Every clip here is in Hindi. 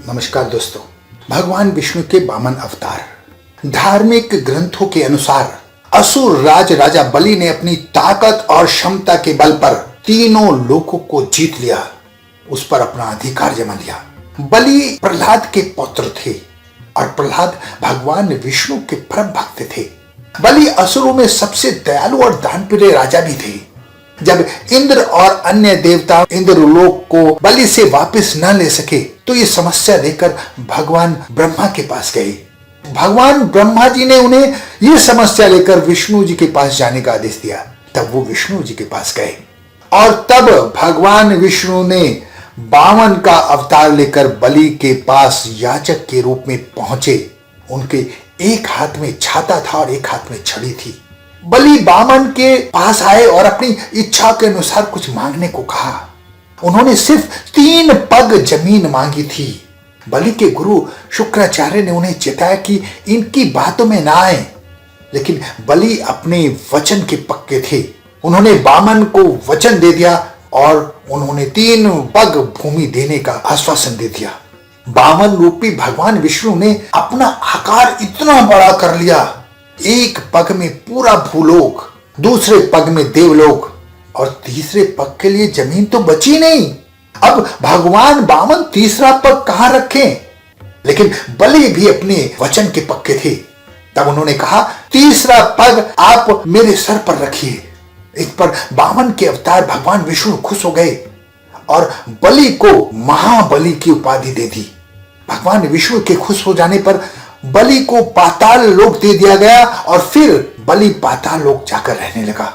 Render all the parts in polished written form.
नमस्कार दोस्तों। भगवान विष्णु के वामन अवतार। धार्मिक ग्रंथों के अनुसार असुर राजा बलि ने अपनी ताकत और क्षमता के बल पर तीनों लोकों को जीत लिया, उस पर अपना अधिकार जमा लिया। बलि प्रहलाद के पुत्र थे और प्रहलाद भगवान विष्णु के परम भक्त थे। बलि असुरों में सबसे दयालु और दानप्रिय राजा भी थे। जब इंद्र और अन्य देवता इंद्रलोक को बलि से वापस न ले सके तो ये समस्या लेकर भगवान ब्रह्मा के पास गए। भगवान ब्रह्मा जी ने उन्हें ये समस्या लेकर विष्णु जी के पास जाने का आदेश दिया। तब वो विष्णु जी के पास गए और तब भगवान विष्णु ने वामन का अवतार लेकर बलि के पास याचक के रूप में पहुंचे। उनके एक हाथ में छाता था और एक हाथ में छड़ी थी। बलि वामन के पास आए और अपनी इच्छा के अनुसार कुछ मांगने को कहा। उन्होंने सिर्फ 3 पग जमीन मांगी थी। बलि के गुरु शुक्राचार्य ने उन्हें चेताया कि इनकी बातों में ना आए, लेकिन बलि अपने वचन के पक्के थे। उन्होंने वामन को वचन दे दिया और उन्होंने 3 पग भूमि देने का आश्वासन दे दिया। वामन रूपी भगवान विष्णु ने अपना आकार इतना बड़ा कर लिया, एक पग में पूरा भूलोक, दूसरे पग में देवलोक और तीसरे पग के लिए जमीन तो बची नहीं। अब भगवान वामन तीसरा पग कहां रखें? लेकिन बलि भी अपने वचन के पक्के थे। तब उन्होंने कहा, तीसरा पग आप मेरे सर पर रखिए। इस पर वामन के अवतार भगवान विष्णु खुश हो गए और बलि को महाबलि की उपाधि दे दी। भगवान विष्णु के खुश हो जाने पर बलि को पाताल लोक दे दिया गया और फिर बलि पाताल लोक जाकर रहने लगा।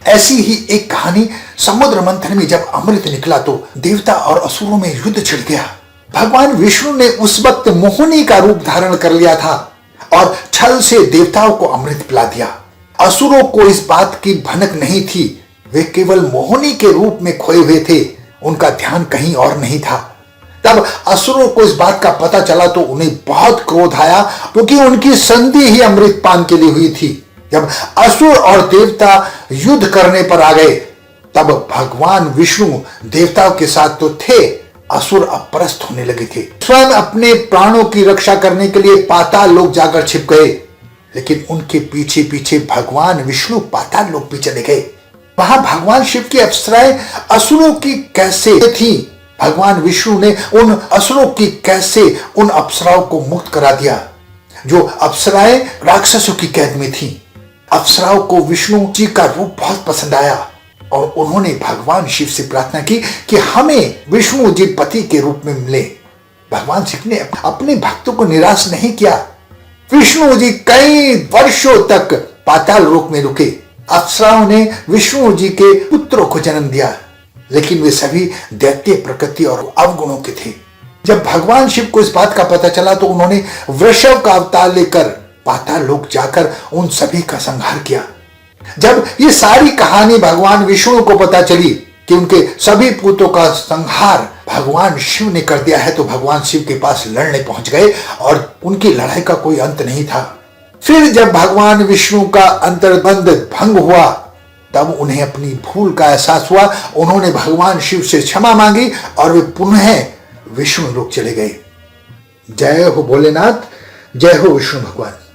ऐसी ही एक कहानी समुद्र मंथन में जब अमृत निकला तो देवता और असुरों में युद्ध छिड़ गया। भगवान विष्णु ने उस वक्त मोहिनी का रूप धारण कर लिया था और छल से देवताओं को अमृत पिला दिया। असुरों को इस बात की भनक नहीं थी, वे केवल मोहिनी के रूप में खोए हुए थे, उनका ध्यान कहीं और नहीं था। तब असुरों को इस बात का पता चला तो उन्हें बहुत क्रोध आया, क्योंकि उनकी संधि ही अमृत पान के लिए हुई थी। जब असुर और देवता युद्ध करने पर आ गए तब भगवान विष्णु देवताओं के साथ तो थे, असुर अपरस्त होने लगे थे। स्वयं अपने प्राणों की रक्षा करने के लिए पाताल लोक जाकर छिप गए, लेकिन उनके पीछे पीछे भगवान विष्णु पाताल लोक भी चले गए। वहां भगवान शिव की अप्सराएं असुरों की कैसे थी, भगवान विष्णु ने उन असुरों की कैसे उन अप्सराओं को मुक्त करा दिया जो अप्सराएं राक्षसों की कैद में थीं। अप्सराओं को विष्णु जी का रूप बहुत पसंद आया और उन्होंने भगवान शिव से प्रार्थना की कि हमें विष्णु जी पति के रूप में मिले। भगवान शिव ने अपने भक्तों को निराश नहीं किया। विष्णु जी कई वर्षों तक पाताल लोक में रुके। अप्सराओं ने विष्णु जी के पुत्रों को जन्म दिया, लेकिन वे सभी दैत्य प्रकृति और अवगुणों के थे। जब भगवान शिव को इस बात का पता चला तो उन्होंने वृषभ का अवतार लेकर पाताल लोक जाकर उन सभी का संहार किया। जब ये सारी कहानी भगवान विष्णु को पता चली कि उनके सभी पुत्रों का संहार भगवान शिव ने कर दिया है तो भगवान शिव के पास लड़ने पहुंच गए और उनकी लड़ाई का कोई अंत नहीं था। फिर जब भगवान विष्णु का अंतर्बंध भंग हुआ तब उन्हें अपनी भूल का एहसास हुआ। उन्होंने भगवान शिव से क्षमा मांगी और वे पुनः विष्णु लोक चले गए। जय हो भोलेनाथ, जय हो विष्णु भगवान।